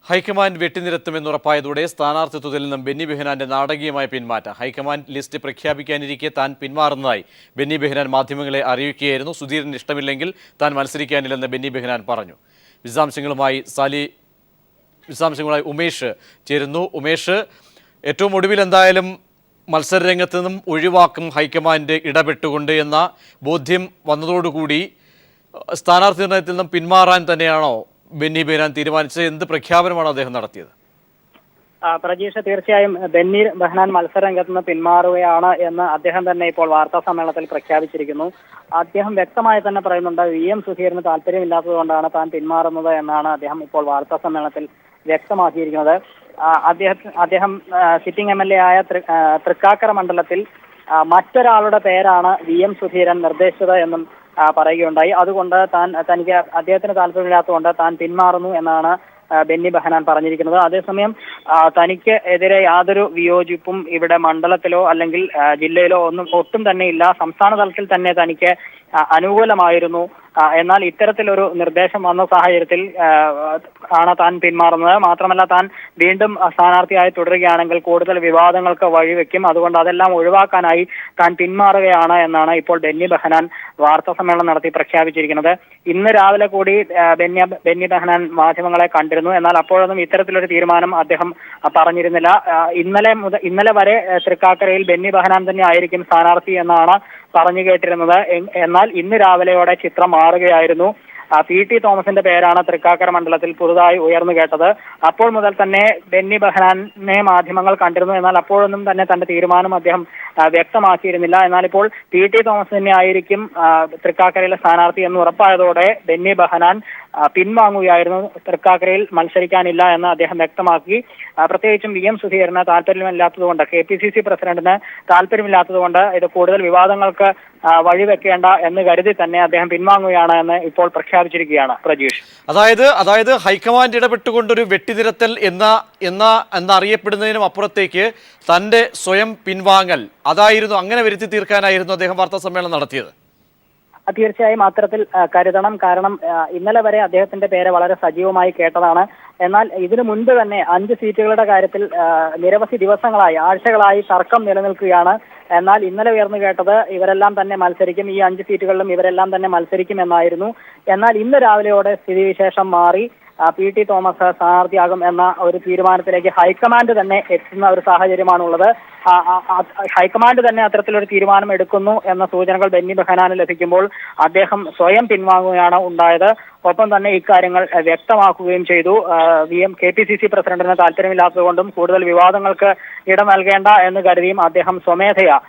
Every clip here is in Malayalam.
ഹൈക്കമാൻഡ് വെട്ടിനിരത്തുമെന്നുറപ്പായതോടെ സ്ഥാനാർത്ഥിത്വത്തിൽ നിന്നും ബെന്നി ബെഹനാന്റെ നാടകീയമായ പിന്മാറ്റം. ഹൈക്കമാൻഡ് ലിസ്റ്റ് പ്രഖ്യാപിക്കാനിരിക്കെ താൻ പിന്മാറുന്നതായി ബെന്നി ബെഹനാൻ മാധ്യമങ്ങളെ അറിയിക്കുകയായിരുന്നു. സുധീരന് ഇഷ്ടമില്ലെങ്കിൽ താൻ മത്സരിക്കാനില്ലെന്ന് ബെന്നി ബെഹനാൻ പറഞ്ഞു. വിശദാംശങ്ങളുമായി ഉമേഷ് ചേരുന്നു. ഉമേഷ്, ഏറ്റവും ഒടുവിൽ എന്തായാലും മത്സരരംഗത്ത് നിന്നും ഒഴിവാക്കും ഹൈക്കമാൻഡ് ഇടപെട്ടുകൊണ്ട് എന്ന ബോധ്യം വന്നതോടുകൂടി സ്ഥാനാർത്ഥി നിർണയത്തിൽ നിന്നും പിന്മാറാൻ തന്നെയാണോ ബെന്നി ബെഹനാൻ തീരുമാനിച്ചത്? എന്ത് പ്രഖ്യാപനമാണ് അദ്ദേഹം നടത്തിയത്? പ്രജീഷ്, തീർച്ചയായും ബെന്നി ബെഹനാൻ മത്സരരംഗത്ത് നിന്ന് പിന്മാറുകയാണ് എന്ന് അദ്ദേഹം തന്നെ ഇപ്പോൾ വാർത്താ സമ്മേളനത്തിൽ പ്രഖ്യാപിച്ചിരിക്കുന്നു. അദ്ദേഹം വ്യക്തമായി തന്നെ പറയുന്നുണ്ട്, VM സുധീരന് താല്പര്യമില്ലാത്തതുകൊണ്ടാണ് താൻ പിന്മാറുന്നത് എന്നാണ് അദ്ദേഹം ഇപ്പോൾ വാർത്താ സമ്മേളനത്തിൽ വ്യക്തമാക്കിയിരിക്കുന്നത്. അദ്ദേഹം സിറ്റിംഗ് MLA ആയ തൃക്കാക്കര മണ്ഡലത്തിൽ മറ്റൊരാളുടെ പേരാണ് VM സുധീരൻ നിർദ്ദേശിച്ചത് എന്നും പറയുകയുണ്ടായി. അതുകൊണ്ട് തനിക്ക് അദ്ദേഹത്തിന് താല്പര്യമില്ലാത്തതുകൊണ്ട് താൻ പിന്മാറുന്നു എന്നാണ് ബെന്നി ബെഹനാൻ പറഞ്ഞിരിക്കുന്നത്. അതേസമയം തനിക്ക് എതിരെ യാതൊരു വിയോജിപ്പും ഇവിടെ മണ്ഡലത്തിലോ അല്ലെങ്കിൽ ജില്ലയിലോ ഒട്ടും തന്നെ ഇല്ല. സംസ്ഥാന തലത്തിൽ തന്നെ തനിക്ക് അനുകൂലമായിരുന്നു. എന്നാൽ ഇത്തരത്തിലൊരു നിർദ്ദേശം വന്ന സാഹചര്യത്തിൽ ആണ് താൻ പിന്മാറുന്നത്. മാത്രമല്ല, താൻ വീണ്ടും സ്ഥാനാർത്ഥിയായി തുടരുകയാണെങ്കിൽ കൂടുതൽ വിവാദങ്ങൾക്ക് വഴിവെക്കും. അതുകൊണ്ട് അതെല്ലാം ഒഴിവാക്കാനായി താൻ പിന്മാറുകയാണ് എന്നാണ് ഇപ്പോൾ ബെന്നി ബെഹനാൻ വാർത്താ സമ്മേളനം നടത്തി പ്രഖ്യാപിച്ചിരിക്കുന്നത്. ഇന്ന് രാവിലെ കൂടി ബെന്നി ബെഹനാൻ മാധ്യമങ്ങളെ കണ്ടിരുന്നു. എന്നാൽ അപ്പോഴൊന്നും ഇത്തരത്തിലൊരു തീരുമാനം അദ്ദേഹം പറഞ്ഞിരുന്നില്ല. ഇന്നലെ വരെ തൃക്കാക്കരയിൽ ബെന്നി ബെഹനാൻ തന്നെ ആയിരിക്കും സ്ഥാനാർത്ഥി എന്നാണ് പറഞ്ഞു കേട്ടിരുന്നത്. എന്നാൽ ഇന്ന് രാവിലെയോടെ ചിത്രം മാറുകയായിരുന്നു. PT തോമസിന്റെ പേരാണ് തൃക്കാക്കര മണ്ഡലത്തിൽ പുതുതായി ഉയർന്നു കേട്ടത്. അപ്പോൾ മുതൽ തന്നെ ബെന്നി ബെഹനാനെ മാധ്യമങ്ങൾ കണ്ടിരുന്നു. എന്നാൽ അപ്പോഴൊന്നും തന്നെ തന്റെ തീരുമാനം അദ്ദേഹം വ്യക്തമാക്കിയിരുന്നില്ല. എന്നാൽ ഇപ്പോൾ PT തോമസ് തന്നെ ആയിരിക്കും തൃക്കാക്കരയിലെ സ്ഥാനാർത്ഥി എന്ന് ഉറപ്പായതോടെ ബെന്നി ബെഹനാൻ പിൻവാങ്ങുകയായിരുന്നു. തൃക്കാക്കരയിൽ മത്സരിക്കാനില്ല എന്ന് അദ്ദേഹം വ്യക്തമാക്കി. പ്രത്യേകിച്ചും VM സുധീരന് താല്പര്യമില്ലാത്തതുകൊണ്ട്, KPCC പ്രസിഡന്റിന് താല്പര്യമില്ലാത്തതുകൊണ്ട് ഇത് കൂടുതൽ വിവാദങ്ങൾക്ക് വഴിവെക്കേണ്ട എന്ന് കരുതി തന്നെ അദ്ദേഹം പിൻവാങ്ങുകയാണ് എന്ന് ഇപ്പോൾ പ്രഖ്യാപിച്ചിരിക്കുകയാണ്. പ്രജീഷ്, അതായത് ഹൈക്കമാൻഡ് ഇടപെട്ടുകൊണ്ടൊരു വെട്ടിനിരത്തൽ എന്നറിയപ്പെടുന്നതിനും അപ്പുറത്തേക്ക് തന്റെ സ്വയം പിൻവാങ്ങൽ അതായിരുന്നു, അങ്ങനെ വരുത്തി തീർക്കാനായിരുന്നു അദ്ദേഹം വാർത്താ സമ്മേളനം നടത്തിയത്. തീർച്ചയായും അത്തരത്തിൽ കരുതണം. കാരണം ഇന്നലെ വരെ അദ്ദേഹത്തിന്റെ പേര് വളരെ സജീവമായി കേട്ടതാണ്. എന്നാൽ ഇതിനു മുൻപ് തന്നെ 5 സീറ്റുകളുടെ കാര്യത്തിൽ നിരവധി ദിവസങ്ങളായി, ആഴ്ചകളായി തർക്കം നിലനിൽക്കുകയാണ്. എന്നാൽ ഇന്നലെ ഉയർന്നു കേട്ടത് ഇവരെല്ലാം തന്നെ മത്സരിക്കും, ഈ 5 സീറ്റുകളിലും ഇവരെല്ലാം തന്നെ മത്സരിക്കും എന്നായിരുന്നു. എന്നാൽ ഇന്ന് രാവിലെയോടെ സ്ഥിതിവിശേഷം മാറി. PT തോമസ് സ്ഥാനാർത്ഥിയാകും എന്ന ഒരു തീരുമാനത്തിലേക്ക് ഹൈക്കമാൻഡ് തന്നെ എത്തുന്ന ഒരു സാഹചര്യമാണുള്ളത്. ഹൈക്കമാൻഡ് തന്നെ അത്തരത്തിലൊരു തീരുമാനം എടുക്കുന്നു എന്ന സൂചനകൾ ബെന്നി ബെഹനാന് ലഭിക്കുമ്പോൾ അദ്ദേഹം സ്വയം പിൻവാങ്ങുകയാണ് ഉണ്ടായത്. ഒപ്പം തന്നെ ഇക്കാര്യങ്ങൾ വ്യക്തമാക്കുകയും ചെയ്തു. KPCC പ്രസിഡന്റിന് താല്പര്യമില്ലാത്തതുകൊണ്ടും കൂടുതൽ വിവാദങ്ങൾക്ക് ഇടം നൽകേണ്ട എന്ന് കരുതിയും അദ്ദേഹം സ്വമേധയാ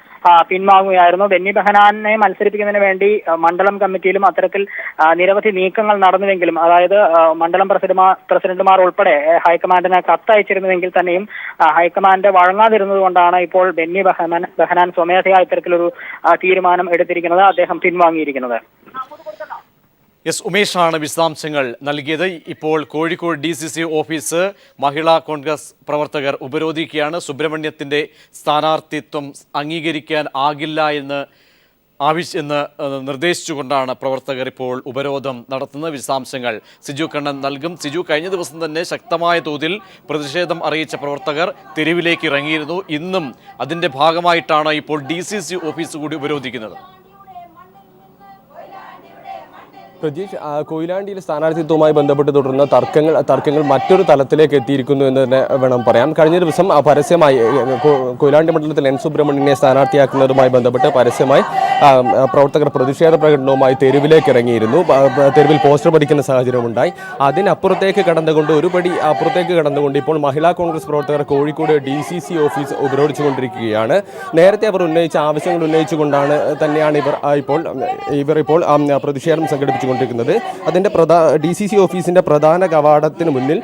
പിൻവാങ്ങുകയായിരുന്നു. ബെന്നി ബെഹനാനെ മത്സരിപ്പിക്കുന്നതിന് വേണ്ടി മണ്ഡലം കമ്മിറ്റിയിലും അത്തരത്തിൽ നിരവധി നീക്കങ്ങൾ നടന്നുവെങ്കിലും, അതായത് മണ്ഡലം പ്രസിഡന്റുമാർ ഉൾപ്പെടെ ഹൈക്കമാൻഡിന് കത്തയച്ചിരുന്നുവെങ്കിൽ തന്നെയും ഹൈക്കമാൻഡ് വഴങ്ങാതിരുന്നത് കൊണ്ടാണ് ഇപ്പോൾ ബെന്നി ബെഹനാൻ സ്വമേധയാ ഇത്തരത്തിലൊരു തീരുമാനം എടുത്തിരിക്കുന്നത്. അദ്ദേഹം പിൻവാങ്ങിയിരിക്കുന്നത്. ഉമേഷാണ് വിശദാംശങ്ങൾ നൽകിയത്. ഇപ്പോൾ കോഴിക്കോട് DCC ഓഫീസ് മഹിളാ കോൺഗ്രസ് പ്രവർത്തകർ ഉപരോധിക്കുകയാണ്. സുബ്രഹ്മണ്യത്തിന്റെ സ്ഥാനാർത്ഥിത്വം അംഗീകരിക്കാൻ ആകില്ല എന്ന് നിർദ്ദേശിച്ചുകൊണ്ടാണ് പ്രവർത്തകർ ഇപ്പോൾ ഉപരോധം നടത്തുന്നത്. വിശദാംശങ്ങൾ സിജു കണ്ണൻ നൽകും. സിജു, കഴിഞ്ഞ ദിവസം തന്നെ ശക്തമായ തോതിൽ പ്രതിഷേധം അറിയിച്ച പ്രവർത്തകർ തെരുവിലേക്ക് ഇറങ്ങിയിരുന്നു. ഇന്നും അതിന്റെ ഭാഗമായിട്ടാണ് ഇപ്പോൾ DCC ഓഫീസ് കൂടി ഉപരോധിക്കുന്നത്. പ്രജീഷ്, കൊയിലാണ്ടിയിൽ സ്ഥാനാർത്ഥിത്വവുമായി ബന്ധപ്പെട്ട് തുടരുന്ന തർക്കങ്ങൾ മറ്റൊരു തലത്തിലേക്ക് എത്തിയിരിക്കുന്നു എന്ന് തന്നെ വേണം പറയാൻ. കഴിഞ്ഞ ദിവസം പരസ്യമായി കൊയിലാണ്ടി മണ്ഡലത്തിൽ N സുബ്രഹ്മണ്യനെ സ്ഥാനാർത്ഥിയാക്കുന്നതുമായി ബന്ധപ്പെട്ട് പരസ്യമായി പ്രവർത്തകർ പ്രതിഷേധ പ്രകടനവുമായി തെരുവിലേക്ക് ഇറങ്ങിയിരുന്നു. തെരുവിൽ പോസ്റ്റർ പതിക്കുന്ന സാഹചര്യമുണ്ടായി. അതിനപ്പുറത്തേക്ക് കടന്നുകൊണ്ട് ഇപ്പോൾ മഹിളാ കോൺഗ്രസ് പ്രവർത്തകർ കോഴിക്കോട് DCC ഓഫീസ് ഉപരോധിച്ചുകൊണ്ടിരിക്കുകയാണ്. നേരത്തെ അവർ ഉന്നയിച്ച ആവശ്യങ്ങൾ ഉന്നയിച്ചുകൊണ്ടാണ് തന്നെയാണ് ഇവർ ഇപ്പോൾ പ്രതിഷേധം സംഘടിപ്പിച്ചു ിരിക്കുന്നത്. അതിന്റെ DCC ഓഫീസിന്റെ പ്രധാന കവാടത്തിന് മുന്നിൽ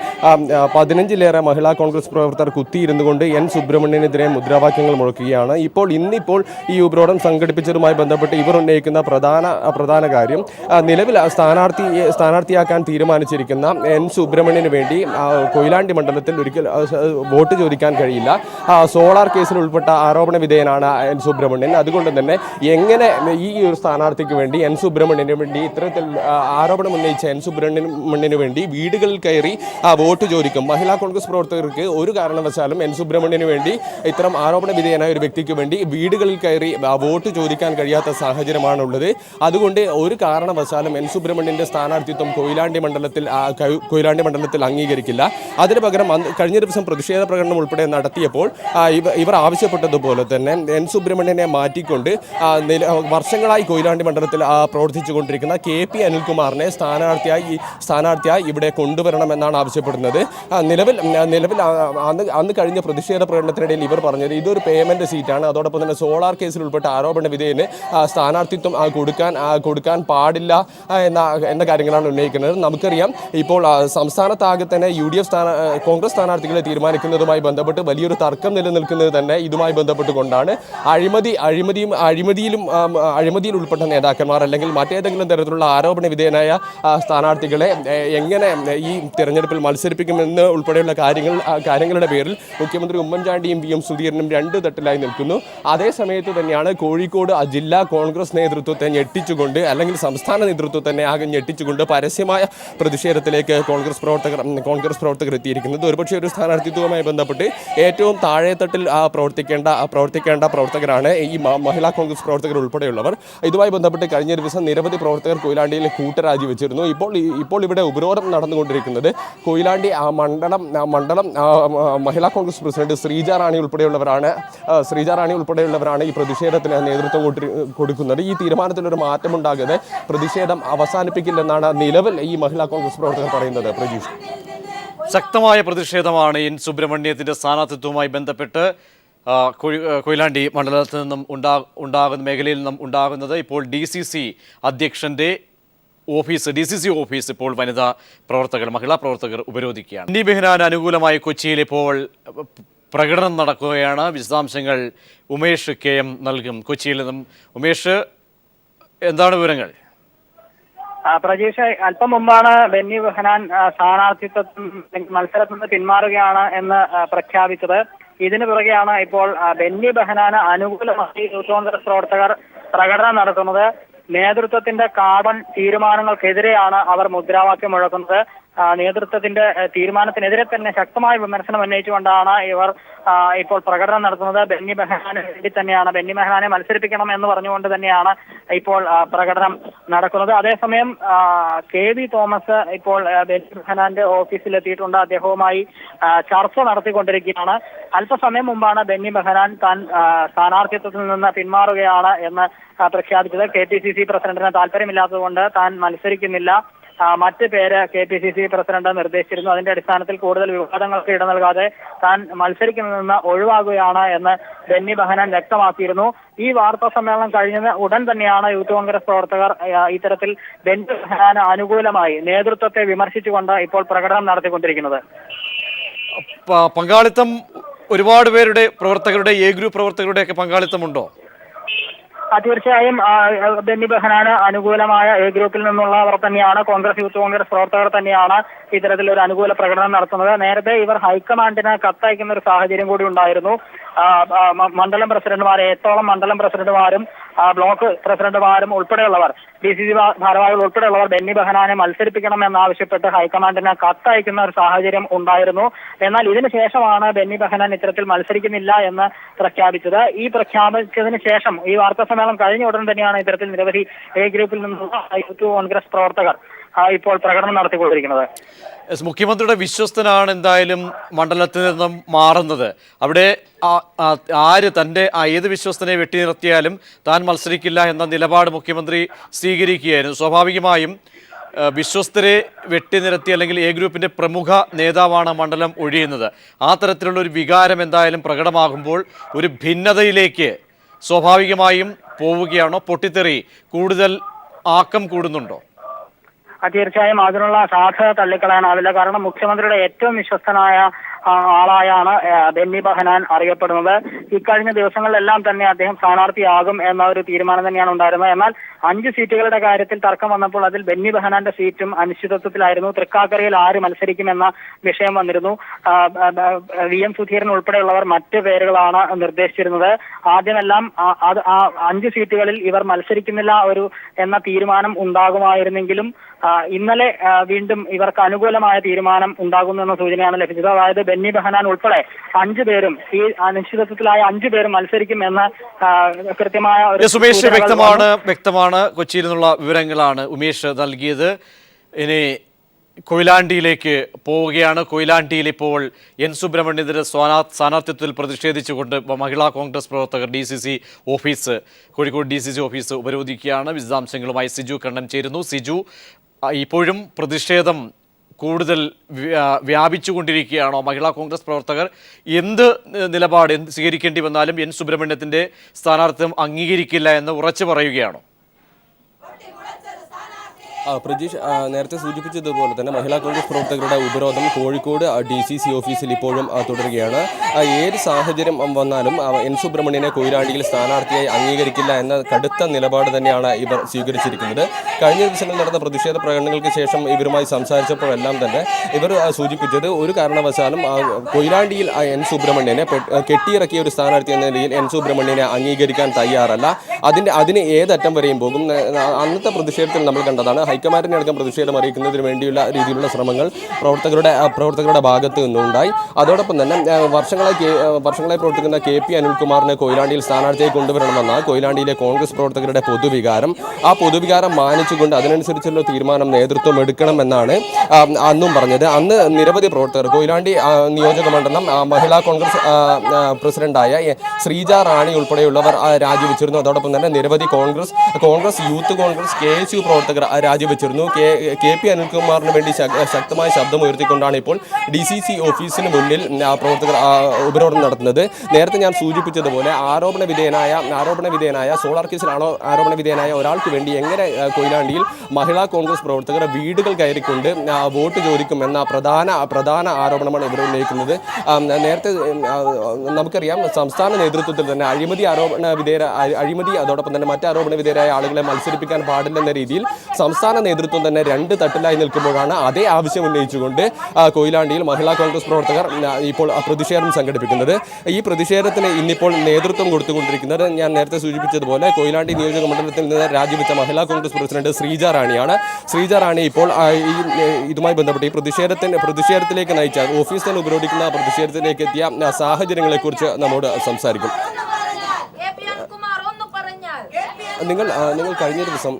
15ലേറെ മഹിളാ കോൺഗ്രസ് പ്രവർത്തകർ കുത്തിയിരുന്നു കൊണ്ട് N സുബ്രഹ്മണ്യനെതിരെ മുദ്രാവാക്യങ്ങൾ മുഴക്കുകയാണ്. ഇപ്പോൾ ഈ ഉപരോധം സംഘടിപ്പിച്ചതുമായി ബന്ധപ്പെട്ട് ഇവർ ഉന്നയിക്കുന്ന പ്രധാന കാര്യം, നിലവിൽ സ്ഥാനാർത്ഥിയാക്കാൻ തീരുമാനിച്ചിരിക്കുന്ന N സുബ്രഹ്മണ്യന് വേണ്ടി കൊയിലാണ്ടി മണ്ഡലത്തിൽ ഒരിക്കൽ വോട്ട് ചോദിക്കാൻ കഴിയില്ല. സോളാർ കേസിൽ ഉൾപ്പെട്ട ആരോപണ വിധേയനാണ് N സുബ്രഹ്മണ്യൻ. അതുകൊണ്ട് തന്നെ എങ്ങനെ ഈ ഒരു സ്ഥാനാർത്ഥിക്ക് വേണ്ടി N സുബ്രഹ്മണ്യന് വേണ്ടി ഇത്തരത്തിൽ ആരോപണം ഉന്നയിച്ച എൻ സുബ്രഹ്മണ്യന് വേണ്ടി വീടുകളിൽ കയറി വോട്ട് ചോദിക്കും. മഹിളാ കോൺഗ്രസ് പ്രവർത്തകർക്ക് ഒരു കാരണവശാലും എൻ സുബ്രഹ്മണ്യന് വേണ്ടി ഇത്തരം ആരോപണ വിധേയനായ ഒരു വ്യക്തിക്ക് വേണ്ടി വീടുകളിൽ കയറി വോട്ട് ചോദിക്കാൻ കഴിയാത്ത സാഹചര്യമാണുള്ളത്. അതുകൊണ്ട് ഒരു കാരണവശാലും എൻ സുബ്രഹ്മണ്യന്റെ സ്ഥാനാർത്ഥിത്വം കൊയിലാണ്ടി മണ്ഡലത്തിൽ അംഗീകരിക്കില്ല. അതിനു പകരം കഴിഞ്ഞ ദിവസം പ്രതിഷേധ പ്രകടനം ഉൾപ്പെടെ നടത്തിയപ്പോൾ ഇവർ ആവശ്യപ്പെട്ടതുപോലെ തന്നെ എൻ സുബ്രഹ്മണ്യനെ മാറ്റിക്കൊണ്ട് വർഷങ്ങളായി കൊയിലാണ്ടി മണ്ഡലത്തിൽ പ്രവർത്തിച്ചു കൊണ്ടിരിക്കുന്ന KP അനിൽകുമാറിനെ സ്ഥാനാർത്ഥിയായി ഇവിടെ കൊണ്ടുവരണമെന്നാണ് ആവശ്യപ്പെടുന്നത്. നിലവിൽ അന്ന് കഴിഞ്ഞ പ്രതിഷേധ പ്രകടനത്തിനിടയിൽ ഇവർ പറഞ്ഞത് ഇതൊരു പേയ്മെന്റ് സീറ്റാണ്, അതോടൊപ്പം തന്നെ സോളാർ കേസിൽ ഉൾപ്പെട്ട ആരോപണ വിധേയന് സ്ഥാനാർത്ഥിത്വം കൊടുക്കാൻ പാടില്ല എന്ന കാര്യങ്ങളാണ് ഉന്നയിക്കുന്നത്. നമുക്കറിയാം ഇപ്പോൾ സംസ്ഥാനത്താകെ തന്നെ UDF കോൺഗ്രസ് സ്ഥാനാർത്ഥികളെ തീരുമാനിക്കുന്നതുമായി ബന്ധപ്പെട്ട് വലിയൊരു തർക്കം നിലനിൽക്കുന്നത് തന്നെ ഇതുമായി ബന്ധപ്പെട്ടുകൊണ്ടാണ്. അഴിമതിയിൽ ഉൾപ്പെട്ട നേതാക്കന്മാർ അല്ലെങ്കിൽ മറ്റേതെങ്കിലും തരത്തിലുള്ള ആരോപണ വിധേയനായ സ്ഥാനാർത്ഥികളെ എങ്ങനെ ഈ തെരഞ്ഞെടുപ്പിൽ മത്സരിപ്പിക്കുമെന്ന് ഉൾപ്പെടെയുള്ള കാര്യങ്ങളുടെ പേരിൽ മുഖ്യമന്ത്രി ഉമ്മൻചാണ്ടിയും VM സുധീരനും രണ്ട് തട്ടിലായി നിൽക്കുന്നു. അതേ സമയത്ത് തന്നെയാണ് കോഴിക്കോട് ജില്ലാ കോൺഗ്രസ് നേതൃത്വത്തെ ഞെട്ടിച്ചുകൊണ്ട് അല്ലെങ്കിൽ സംസ്ഥാന നേതൃത്വത്തെ തന്നെ ആകെ ഞെട്ടിച്ചുകൊണ്ട് പരസ്യമായ പ്രതിഷേധത്തിലേക്ക് കോൺഗ്രസ് പ്രവർത്തകർ എത്തിയിരിക്കുന്നത്. ഒരുപക്ഷെ ഒരു സ്ഥാനാർത്ഥിത്വവുമായി ബന്ധപ്പെട്ട് ഏറ്റവും താഴെത്തട്ടിൽ പ്രവർത്തിക്കേണ്ട പ്രവർത്തകരാണ് ഈ മഹിളാ കോൺഗ്രസ് പ്രവർത്തകർ ഉൾപ്പെടെയുള്ളവർ. ഇതുമായി ബന്ധപ്പെട്ട് കഴിഞ്ഞ ദിവസം നിരവധി പ്രവർത്തകർ കൊയിലാണ്ടിയിൽ കൂട്ടരാജി വെച്ചിരുന്നു. ഇപ്പോൾ ഇവിടെ ഉപരോധം നടന്നുകൊണ്ടിരിക്കുന്നത് കൊയിലാണ്ടി മണ്ഡലം മഹിളാ കോൺഗ്രസ് പ്രസിഡന്റ് ശ്രീജ റാണി ഉൾപ്പെടെയുള്ളവരാണ് ഈ പ്രതിഷേധത്തിന് നേതൃത്വം കൊടുക്കുന്നത്. ഈ തീരുമാനത്തിലൊരു മാറ്റമുണ്ടാകാതെ പ്രതിഷേധം അവസാനിപ്പിക്കില്ലെന്നാണ് നിലവിൽ ഈ മഹിളാ കോൺഗ്രസ് പ്രവർത്തകർ പറയുന്നത്. പ്രജീഷ്, ശക്തമായ പ്രതിഷേധമാണ് എൻ സുബ്രഹ്മണ്യത്തിന്റെ സ്ഥാനാർത്ഥിത്വവുമായി ബന്ധപ്പെട്ട് കൊയിലാണ്ടി മണ്ഡലത്തിൽ നിന്നും ഉണ്ടാകുന്ന മേഖലയിൽ നിന്നും ഉണ്ടാകുന്നത്. ഇപ്പോൾ DCC അധ്യക്ഷന്റെ DCC ഓഫീസ് ഇപ്പോൾ മഹിളാ പ്രവർത്തകർ ഉപരോധിക്കുകയാണ്. ബെന്നി ബെഹനാൻ അനുകൂലമായി കൊച്ചിയിൽ ഇപ്പോൾ പ്രകടനം നടക്കുകയാണ്. വിശദാംശങ്ങൾ ഉമേഷ് KM നൽകും കൊച്ചിയിൽ നിന്നും. ഉമേഷ്, എന്താണ് വിവരങ്ങൾ? പ്രജീഷ്, അല്പം മുമ്പാണ് ബെന്നി ബെഹനാൻ മത്സരത്തിൽ നിന്ന് പിന്മാറുകയാണ് എന്ന് പ്രഖ്യാപിച്ചത്. ഇതിനു പുറകെയാണ് ഇപ്പോൾ ബെന്നി ബെഹനാന് അനുകൂലമായി യൂത്ത് കോൺഗ്രസ് പ്രവർത്തകർ പ്രകടനം നടത്തുന്നത്. നേതൃത്വത്തിന്റെ കാടൻ തീരുമാനങ്ങൾക്കെതിരെയാണ് അവർ മുദ്രാവാക്യം മുഴക്കുന്നത്. നേതൃത്വത്തിന്റെ തീരുമാനത്തിനെതിരെ തന്നെ ശക്തമായ വിമർശനം ഉന്നയിച്ചുകൊണ്ടാണ് ഇവർ ഇപ്പോൾ പ്രകടനം നടത്തുന്നത്. ബെന്നി ബെഹനാന് വേണ്ടി തന്നെയാണ്, ബെന്നി ബെഹനാനെ മത്സരിപ്പിക്കണം എന്ന് പറഞ്ഞുകൊണ്ട് തന്നെയാണ് ഇപ്പോൾ പ്രകടനം നടക്കുന്നത്. അതേസമയം KV തോമസ് ഇപ്പോൾ ബെന്നി ബെഹനാന്റെ ഓഫീസിലെത്തിയിട്ടുണ്ട്. അദ്ദേഹവുമായി ചർച്ച നടത്തിക്കൊണ്ടിരിക്കുകയാണ്. അല്പസമയം മുമ്പാണ് ബെന്നി ബെഹനാൻ താൻ സ്ഥാനാർത്ഥിത്വത്തിൽ നിന്ന് പിന്മാറുകയാണ് എന്ന് പ്രഖ്യാപിച്ചത്. KPCC പ്രസിഡന്റിന് താല്പര്യമില്ലാത്തതുകൊണ്ട് താൻ മത്സരിക്കുന്നില്ല, മറ്റ് പേര് KPCC പ്രസിഡന്റ് നിർദ്ദേശിച്ചിരുന്നു. അതിന്റെ അടിസ്ഥാനത്തിൽ കൂടുതൽ വിവാദങ്ങൾക്ക് ഇട നൽകാതെ താൻ മത്സരിക്കുന്നതിൽ നിന്ന് ഒഴിവാകുകയാണ് എന്ന് ബെന്നി ബെഹനാൻ വ്യക്തമാക്കിയിരുന്നു. ഈ വാർത്താ സമ്മേളനം കഴിഞ്ഞ ഉടൻ തന്നെയാണ് യൂത്ത് കോൺഗ്രസ് പ്രവർത്തകർ ഇത്തരത്തിൽ ബെന്നി ബെഹനാന് അനുകൂലമായി നേതൃത്വത്തെ വിമർശിച്ചുകൊണ്ട് ഇപ്പോൾ പ്രകടനം നടത്തിക്കൊണ്ടിരിക്കുന്നത്. പങ്കാളിത്തം ഒരുപാട് പേരുടെ പ്രവർത്തകരുടെ ഗ്രൂപ്പ് പ്രവർത്തകരുടെ ഒക്കെ പങ്കാളിത്തമുണ്ടോ? തീർച്ചയായും ബെന്നി ബെഹനാന് അനുകൂലമായ ഗ്രൂപ്പിൽ നിന്നുള്ളവർ തന്നെയാണ്, യൂത്ത് കോൺഗ്രസ് പ്രവർത്തകർ തന്നെയാണ് ഇത്തരത്തിലൊരു അനുകൂല പ്രകടനം നടത്തുന്നത്. നേരത്തെ ഇവർ ഹൈക്കമാൻഡിന് കത്തയക്കുന്ന ഒരു സാഹചര്യം കൂടി ഉണ്ടായിരുന്നു. മണ്ഡലം പ്രസിഡന്റുമാരെ 8ഓളം മണ്ഡലം പ്രസിഡന്റുമാരും ബ്ലോക്ക് പ്രസിഡന്റുമാരും ഉൾപ്പെടെയുള്ളവർ, DCC ഭാരവാഹികൾ ഉൾപ്പെടെയുള്ളവർ ബെന്നി ബെഹനാനെ മത്സരിപ്പിക്കണം എന്നാവശ്യപ്പെട്ട് ഹൈക്കമാൻഡിന് കത്തയക്കുന്ന ഒരു സാഹചര്യം ഉണ്ടായിരുന്നു. എന്നാൽ ഇതിനുശേഷമാണ് ബെന്നി ബെഹനാൻ ഇത്തരത്തിൽ മത്സരിക്കുന്നില്ല എന്ന് പ്രഖ്യാപിച്ചത്. ഈ പ്രഖ്യാപിച്ചതിന് ശേഷം ഈ വാർത്താ സമ്മേളനം കഴിഞ്ഞ ഉടൻ തന്നെയാണ് ഇത്തരത്തിൽ നിരവധി ഗ്രൂപ്പിൽ നിന്നുള്ള യൂത്ത് കോൺഗ്രസ് പ്രവർത്തകർ ഇപ്പോൾ പ്രകടനം നടത്തിക്കൊണ്ടിരിക്കുന്നത്. മുഖ്യമന്ത്രിയുടെ വിശ്വസ്തനാണ് എന്തായാലും മണ്ഡലത്തിൽ നിന്നും മാറുന്നത്. അവിടെ ഏത് വിശ്വസ്തനെ വെട്ടി നിർത്തിയാലും താൻ മത്സരിക്കില്ല എന്ന നിലപാട് മുഖ്യമന്ത്രി സ്വീകരിക്കുകയായിരുന്നു. സ്വാഭാവികമായും വിശ്വസ്തരെ വെട്ടിനിരത്തി അല്ലെങ്കിൽ ഗ്രൂപ്പിന്റെ പ്രമുഖ നേതാവാണ് മണ്ഡലം ഒഴിയുന്നത്. ആ തരത്തിലുള്ള ഒരു വികാരം എന്തായാലും പ്രകടമാകുമ്പോൾ ഒരു ഭിന്നതയിലേക്ക് സ്വാഭാവികമായും പോവുകയാണോ? പൊട്ടിത്തെറി കൂടുതൽ ആക്കം കൂടുന്നുണ്ടോ? തീർച്ചയായും അതിനുള്ള സാധ്യത തള്ളിക്കളയാനാവില്ല. കാരണം മുഖ്യമന്ത്രിയുടെ ഏറ്റവും വിശ്വസ്തനായ ആളായാണ് ബെന്നി ബെഹനാൻ അറിയപ്പെടുന്നത്. ഇക്കഴിഞ്ഞ ദിവസങ്ങളിലെല്ലാം തന്നെ അദ്ദേഹം സ്ഥാനാർത്ഥിയാകും എന്ന ഒരു തീരുമാനം തന്നെയാണ് ഉണ്ടായിരുന്നത്. എന്നാൽ 5 സീറ്റുകളുടെ കാര്യത്തിൽ തർക്കം വന്നപ്പോൾ അതിൽ ബെന്നി ബെഹനാന്റെ സീറ്റും അനിശ്ചിതത്വത്തിലായിരുന്നു. തൃക്കാക്കരയിൽ ആര് മത്സരിക്കുമെന്ന വിഷയം വന്നിരുന്നു. VM സുധീരൻ ഉൾപ്പെടെയുള്ളവർ മറ്റ് പേരുകളാണ് നിർദ്ദേശിച്ചിരുന്നത്. ആദ്യമെല്ലാം 5 സീറ്റുകളിൽ ഇവർ മത്സരിക്കുന്നില്ല എന്ന തീരുമാനം ഉണ്ടാകുമായിരുന്നെങ്കിലും ഇന്നലെ വീണ്ടും ഇവർക്ക് അനുകൂലമായ തീരുമാനം ഉണ്ടാകുമെന്ന സൂചനയാണ് ലഭിച്ചത്. അതായത് ബെന്നി ബെഹനാൻ ഉൾപ്പെടെ 5 പേരും ഈ അനിശ്ചിതത്വത്തിലായ 5 പേരും മത്സരിക്കും എന്ന കൃത്യമായ ഉമേഷ് വ്യക്തമാണ്. കൊച്ചിയിൽ നിന്നുള്ള വിവരങ്ങളാണ് ഉമേഷ് നൽകിയത്. ഇനി കൊയിലാണ്ടിയിലേക്ക് പോവുകയാണ്. കൊയിലാണ്ടിയിൽ ഇപ്പോൾ എൻ സുബ്രഹ്മണ്യത്തിന്റെ സ്ഥാനാർത്ഥിത്വത്തിൽ പ്രതിഷേധിച്ചുകൊണ്ട് മഹിളാ കോൺഗ്രസ് പ്രവർത്തകർ ഓഫീസ് കോഴിക്കോട് DCC ഓഫീസ് ഉപരോധിക്കുകയാണ്. വിശദാംശങ്ങളുമായി സിജു കണ്ണൻ ചേരുന്നു. സിജു, ഇപ്പോഴും പ്രതിഷേധം കൂടുതൽ വ്യാപിച്ചുകൊണ്ടിരിക്കുകയാണോ? മഹിളാ കോൺഗ്രസ് പ്രവർത്തകർ എന്ത് നിലപാട് സ്വീകരിക്കേണ്ടി വന്നാലും എൻ സുബ്രഹ്മണ്യത്തിന്റെ സ്ഥാനാർത്ഥിത്വം അംഗീകരിക്കില്ല എന്ന് ഉറച്ചു പറയുകയാണോ? പ്രജീഷ് നേരത്തെ സൂചിപ്പിച്ചതുപോലെ തന്നെ മഹിളാ കോൺഗ്രസ് പ്രവർത്തകരുടെ ഉപരോധം കോഴിക്കോട് DCC ഓഫീസിൽ ഇപ്പോഴും തുടരുകയാണ്. ഏത് സാഹചര്യം വന്നാലും എൻ സുബ്രഹ്മണ്യനെ കൊയിലാണ്ടിയിൽ സ്ഥാനാർത്ഥിയായി അംഗീകരിക്കില്ല എന്ന കടുത്ത നിലപാട് തന്നെയാണ് ഇവർ സ്വീകരിച്ചിരിക്കുന്നത്. കഴിഞ്ഞ ദിവസങ്ങളിൽ നടന്ന പ്രതിഷേധ പ്രകടനങ്ങൾക്ക് ശേഷം ഇവരുമായി സംസാരിച്ചപ്പോഴെല്ലാം തന്നെ ഇവർ സൂചിപ്പിച്ചത് ഒരു കാരണവശാലും കൊയിലാണ്ടിയിൽ എൻ സുബ്രഹ്മണ്യനെ കെട്ടിയിറക്കിയ ഒരു സ്ഥാനാർത്ഥി എന്ന നിലയിൽ എൻ സുബ്രഹ്മണ്യനെ അംഗീകരിക്കാൻ തയ്യാറല്ല. അതിന് ഏതറ്റം വരെയും പോകും. അന്നത്തെ പ്രതിഷേധത്തിൽ നമ്മൾ കണ്ടതാണ്. ഹൈക്കമാൻഡിനെ അടക്കം പ്രതിഷേധം അറിയിക്കുന്നതിന് വേണ്ടിയുള്ള രീതിയിലുള്ള ശ്രമങ്ങൾ പ്രവർത്തകരുടെ ഭാഗത്ത് നിന്നുണ്ടായി. അതോടൊപ്പം തന്നെ വർഷങ്ങളായി പ്രവർത്തിക്കുന്ന KP അനിൽകുമാറിനെ കൊയിലാണ്ടിയിൽ സ്ഥാനാർത്ഥിയായി കൊണ്ടുവരണമെന്ന കൊയിലാണ്ടിയിലെ കോൺഗ്രസ് പ്രവർത്തകരുടെ പൊതുവികാരം. ആ പൊതുവികാരം മാനിച്ചുകൊണ്ട് അതിനനുസരിച്ചുള്ള തീരുമാനം നേതൃത്വം എടുക്കണമെന്നാണ് അന്നും പറഞ്ഞത്. അന്ന് നിരവധി പ്രവർത്തകർ കൊയിലാണ്ടി നിയോജക മണ്ഡലം മഹിളാ കോൺഗ്രസ് പ്രസിഡന്റായ ശ്രീജ റാണി ഉൾപ്പെടെയുള്ളവർ രാജിവെച്ചിരുന്നു. അതോടൊപ്പം തന്നെ നിരവധി കോൺഗ്രസ് യൂത്ത് കോൺഗ്രസ് KSU പ്രവർത്തകർ രാജിവെച്ചിരുന്നു. KP അനിൽകുമാറിന് വേണ്ടി ശക്തമായ ശബ്ദം ഉയർത്തിക്കൊണ്ടാണ് ഇപ്പോൾ DCC ഓഫീസിന് മുന്നിൽ പ്രവർത്തകർ ഉപരോധം നടത്തുന്നത്. നേരത്തെ ഞാൻ സൂചിപ്പിച്ചതുപോലെ ആരോപണ വിധേയനായ സോളാർ കേസിലാണോ ആരോപണ വിധേയനായ ഒരാൾക്ക് വേണ്ടി എങ്ങനെ കൊയിലാണ്ടിയിൽ മഹിളാ കോൺഗ്രസ് പ്രവർത്തകർ വീടുകൾ കയറിക്കൊണ്ട് വോട്ട് ചോദിക്കുമെന്ന പ്രധാന ആരോപണമാണ് ഇവർ ഉന്നയിക്കുന്നത്. നേരത്തെ നമുക്കറിയാം സംസ്ഥാന നേതൃത്വത്തിൽ തന്നെ അഴിമതി അതോടൊപ്പം തന്നെ മറ്റ് ആരോപണ വിധേയരായ ആളുകളെ മത്സരിപ്പിക്കാൻ പാടില്ലെന്ന രീതിയിൽ സംസ്ഥാന നേതൃത്വം തന്നെ 2 തട്ടിലായി നിൽക്കുമ്പോഴാണ് അതേ ആവശ്യം ഉന്നയിച്ചുകൊണ്ട് കൊയിലാണ്ടിയിൽ മഹിളാ കോൺഗ്രസ് പ്രവർത്തകർ ഇപ്പോൾ പ്രതിഷേധം സംഘടിപ്പിക്കുന്നത്. ഈ പ്രതിഷേധത്തിന് ഇന്നിപ്പോൾ നേതൃത്വം കൊടുത്തുകൊണ്ടിരിക്കുന്നത് ഞാൻ നേരത്തെ സൂചിപ്പിച്ചതുപോലെ കൊയിലാണ്ടി നിയോജക മണ്ഡലത്തിൽ നിന്ന് രാജിവെച്ച മഹിളാ കോൺഗ്രസ് പ്രസിഡന്റ് ശ്രീജ റാണിയാണ്. ശ്രീജ റാണി ഇപ്പോൾ ഇതുമായി ബന്ധപ്പെട്ട് ഈ പ്രതിഷേധത്തിലേക്ക് നയിച്ച ഓഫീസ് തന്നെ ഉപരോധിക്കുന്ന പ്രതിഷേധത്തിലേക്ക് എത്തിയ സാഹചര്യങ്ങളെക്കുറിച്ച് നമ്മോട് സംസാരിക്കും. നിങ്ങൾ കഴിഞ്ഞ ദിവസം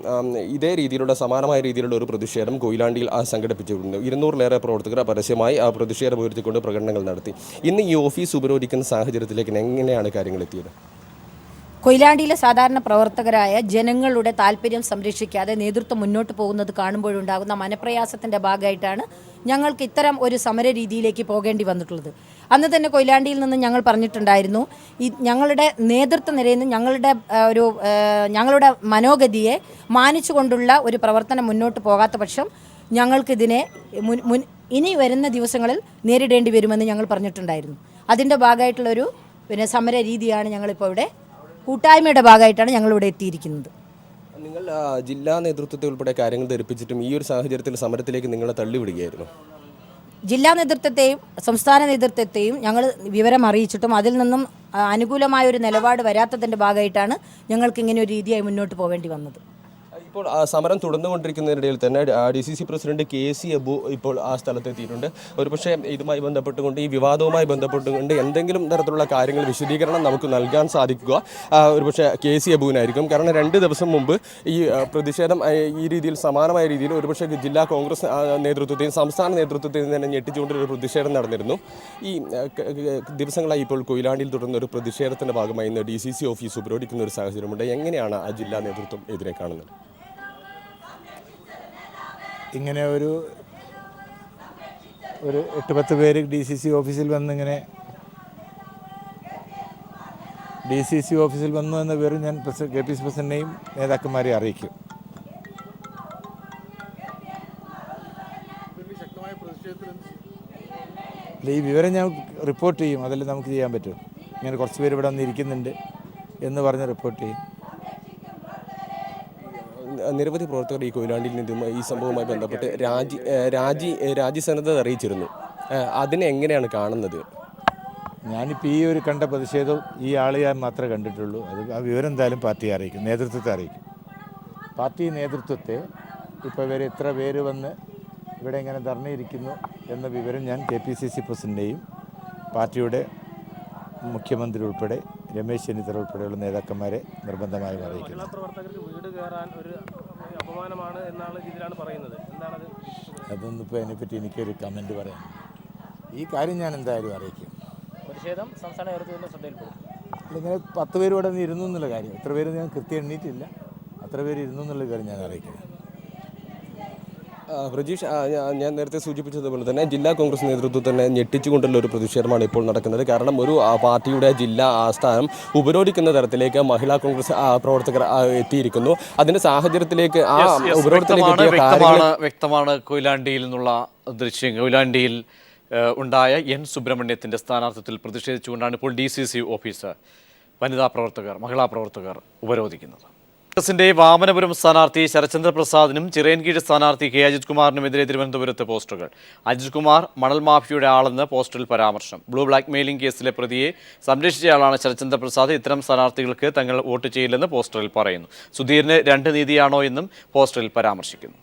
ഇതേ രീതിയിലുള്ള സമാനമായ രീതിയിലുള്ള ഒരു പ്രതിഷേധം കൊയിലാണ്ടിയിൽ സംഘടിപ്പിച്ചിട്ടുണ്ട്. 200-ലേറെ പ്രവർത്തകർ പരസ്യമായി പ്രതിഷേധം ഉയർത്തിക്കൊണ്ട് പ്രകടനങ്ങൾ നടത്തി. ഇന്ന് ഈ ഓഫീസ് ഉപരോധിക്കുന്ന സാഹചര്യത്തിലേക്ക് എങ്ങനെയാണ് കാര്യങ്ങൾ എത്തിയത്? കൊയിലാണ്ടിയിലെ സാധാരണ പ്രവർത്തകരായ ജനങ്ങളുടെ താല്പര്യം സംരക്ഷിക്കാതെ നേതൃത്വം മുന്നോട്ട് പോകുന്നത് കാണുമ്പോഴുണ്ടാകുന്ന മനപ്രയാസത്തിൻ്റെ ഭാഗമായിട്ടാണ് ഞങ്ങൾക്ക് ഇത്തരം ഒരു സമര രീതിയിലേക്ക് പോകേണ്ടി വന്നിട്ടുള്ളത്. അന്ന് തന്നെ കൊയിലാണ്ടിയിൽ നിന്ന് ഞങ്ങൾ പറഞ്ഞിട്ടുണ്ടായിരുന്നു, ഞങ്ങളുടെ നേതൃത്വ നിരയിൽ നിന്ന് ഞങ്ങളുടെ മനോഗതിയെ മാനിച്ചുകൊണ്ടുള്ള ഒരു പ്രവർത്തനം മുന്നോട്ട് പോകാത്ത പക്ഷം ഞങ്ങൾക്കിതിനെ ഇനി വരുന്ന ദിവസങ്ങളിൽ നേരിടേണ്ടി വരുമെന്ന് ഞങ്ങൾ പറഞ്ഞിട്ടുണ്ടായിരുന്നു. അതിൻ്റെ ഭാഗമായിട്ടുള്ളൊരു സമര രീതിയാണ് ഞങ്ങളിപ്പോൾ ഇവിടെ കൂട്ടായ്മയുടെ ഭാഗമായിട്ടാണ് ഞങ്ങളിവിടെ എത്തിയിരിക്കുന്നത്. നിങ്ങൾ ജില്ലാ നേതൃത്വത്തെ ഉൾപ്പെടെ കാര്യങ്ങൾ ധരിപ്പിച്ചിട്ടും ഈ ഒരു സാഹചര്യത്തിൽ സമരത്തിലേക്ക് നിങ്ങളെ തള്ളിവിടുകയായിരുന്നു. ജില്ലാ നേതൃത്വത്തെയും സംസ്ഥാന നേതൃത്വത്തെയും ഞങ്ങൾ വിവരം അറിയിച്ചിട്ടും അതിൽ നിന്നും അനുകൂലമായ ഒരു നിലപാട് വരാത്തതിൻ്റെ ഭാഗമായിട്ടാണ് ഞങ്ങൾക്ക് ഇങ്ങനെ ഒരു രീതിയായി മുന്നോട്ട് പോവേണ്ടി വന്നത്. ഇപ്പോൾ സമരം തുടർന്നുകൊണ്ടിരിക്കുന്നതിനിടയിൽ തന്നെ DCC പ്രസിഡന്റ് KC അബു ഇപ്പോൾ ആ സ്ഥലത്തെത്തിയിട്ടുണ്ട്. ഒരുപക്ഷെ ഇതുമായി ബന്ധപ്പെട്ടുകൊണ്ട് ഈ വിവാദവുമായി ബന്ധപ്പെട്ടുകൊണ്ട് എന്തെങ്കിലും തരത്തിലുള്ള കാര്യങ്ങൾ വിശദീകരണം നമുക്ക് നൽകാൻ സാധിക്കുക ഒരുപക്ഷെ KC അബുവിനായിരിക്കും. കാരണം 2 ദിവസം മുമ്പ് ഈ പ്രതിഷേധം ഈ രീതിയിൽ സമാനമായ രീതിയിൽ ഒരുപക്ഷെ ജില്ലാ കോൺഗ്രസ് നേതൃത്വത്തെയും സംസ്ഥാന നേതൃത്വത്തെയും തന്നെ ഞെട്ടിച്ചുകൊണ്ടൊരു പ്രതിഷേധം നടന്നിരുന്നു. ഈ ദിവസങ്ങളായി ഇപ്പോൾ കൊയിലാണ്ടിയിൽ തുടർന്ന ഒരു പ്രതിഷേധത്തിൻ്റെ ഭാഗമായി ഇന്ന് DCC ഓഫീസ് ഉപരോധിക്കുന്ന ഒരു സാഹചര്യമുണ്ട്. എങ്ങനെയാണ് ആ ജില്ലാ നേതൃത്വം ഇതിനെ കാണുന്നത്? ഇങ്ങനെ ഒരു 8-10 പേര് DCC ഓഫീസിൽ വന്നിങ്ങനെ DCC ഓഫീസിൽ വന്നു എന്ന പേര് ഞാൻ KPC പ്രസിഡന്റിനെയും നേതാക്കന്മാരെ അറിയിക്കും. അല്ല, ഈ വിവരം ഞാൻ റിപ്പോർട്ട് ചെയ്യും, അതല്ലേ നമുക്ക് ചെയ്യാൻ പറ്റും. ഇങ്ങനെ കുറച്ച് പേര് ഇവിടെ വന്ന് ഇരിക്കുന്നുണ്ട് എന്ന് പറഞ്ഞ് റിപ്പോർട്ട് ചെയ്യും. നിരവധി പ്രവർത്തകർ ഈ കൊയിലാണ്ടിയിൽ നിന്നും ഈ സംഭവവുമായി ബന്ധപ്പെട്ട് രാജ്യസന്നദ്ധത അറിയിച്ചിരുന്നു. അതിനെ എങ്ങനെയാണ് കാണുന്നത്? ഞാനിപ്പോൾ ഈ ഒരു കണ്ട പ്രതിഷേധവും ഈ ആളെ ഞാൻ മാത്രമേ കണ്ടിട്ടുള്ളൂ. അത് ആ വിവരം എന്തായാലും പാർട്ടിയെ അറിയിക്കും, നേതൃത്വത്തെ അറിയിക്കും. പാർട്ടി നേതൃത്വത്തെ ഇപ്പോൾ ഇവർ എത്ര പേര് വന്ന് ഇവിടെ ഇങ്ങനെ ധർണയിരിക്കുന്നു എന്ന വിവരം ഞാൻ KPCC പ്രസിഡൻ്റെയും പാർട്ടിയുടെ മുഖ്യമന്ത്രി ഉൾപ്പെടെ രമേശ് ചെന്നിത്തല ഉൾപ്പെടെയുള്ള നേതാക്കന്മാരെ നിർബന്ധമായും അറിയിക്കുന്നു. പ്രവർത്തകർക്ക് വീട് കയറാൻ ഒരു അപമാനമാണ് എന്നാണ് രീതിയിലാണ് പറയുന്നത്. എന്താണത്? അതൊന്നും ഇപ്പോൾ അതിനെപ്പറ്റി എനിക്കൊരു കമൻറ്റ് പറയാം. ഈ കാര്യം ഞാൻ എന്തായാലും അറിയിക്കും. പ്രതിഷേധം സംസ്ഥാന നേതൃത്വത്തിൻ്റെ ശ്രദ്ധയിൽപ്പെടും. ഇങ്ങനെ 10 പേര് ഇവിടെ നിന്ന് ഇരുന്നു എന്നുള്ള കാര്യം, എത്ര പേര് ഞാൻ കൃത്യം എണ്ണീറ്റില്ല, അത്ര പേര് ഇരുന്നു എന്നുള്ള കാര്യം ഞാൻ അറിയിക്കുന്നത്. പ്രജീഷ്, ഞാൻ നേരത്തെ സൂചിപ്പിച്ചതുപോലെ തന്നെ ജില്ലാ കോൺഗ്രസ് നേതൃത്വം തന്നെ ഞെട്ടിച്ചുകൊണ്ടുള്ള ഒരു പ്രതിഷേധമാണ് ഇപ്പോൾ നടക്കുന്നത്. കാരണം ഒരു പാർട്ടിയുടെ ജില്ലാ ആസ്ഥാനം ഉപരോധിക്കുന്ന തരത്തിലേക്ക് മഹിളാ കോൺഗ്രസ് പ്രവർത്തകർ എത്തിയിരിക്കുന്നു. അതിന്റെ സാഹചര്യത്തിലേക്ക് ആ വ്യക്തമാണ് കൊയിലാണ്ടിയിൽ നിന്നുള്ള ദൃശ്യം. കൊയിലാണ്ടിയിൽ ഉണ്ടായ N സുബ്രഹ്മണ്യത്തിന്റെ സ്ഥാനാർത്ഥിത്വത്തിൽ പ്രതിഷേധിച്ചുകൊണ്ടാണ് ഇപ്പോൾ DCC ഓഫീസ് മഹിളാ പ്രവർത്തകർ ഉപരോധിക്കുന്നത്. കോൺഗ്രസിന്റെ വാമനപുരം സ്ഥാനാർത്ഥി ശരത്ചന്ദ്ര പ്രസാദിനും ചിറയൻകീഴ് സ്ഥാനാർത്ഥി K അജിത് കുമാറിനുമെതിരെ തിരുവനന്തപുരത്ത് പോസ്റ്ററുകൾ. അജിത് കുമാർ മണൽ മാഫിയയുടെ ആളെന്ന് പോസ്റ്ററിൽ പരാമർശം. ബ്ലൂ ബ്ലാക്ക് മെയിലിംഗ് കേസിലെ പ്രതിയെ സംരക്ഷിച്ചയാളാണ് ശരത്ചന്ദ്ര പ്രസാദ്. ഇത്തരം സ്ഥാനാർത്ഥികൾക്ക് തങ്ങൾ വോട്ട് ചെയ്യില്ലെന്ന് പോസ്റ്ററിൽ പറയുന്നു. സുധീറിന് 2 നീതിയാണോ എന്നും പോസ്റ്ററിൽ പരാമർശിക്കുന്നു.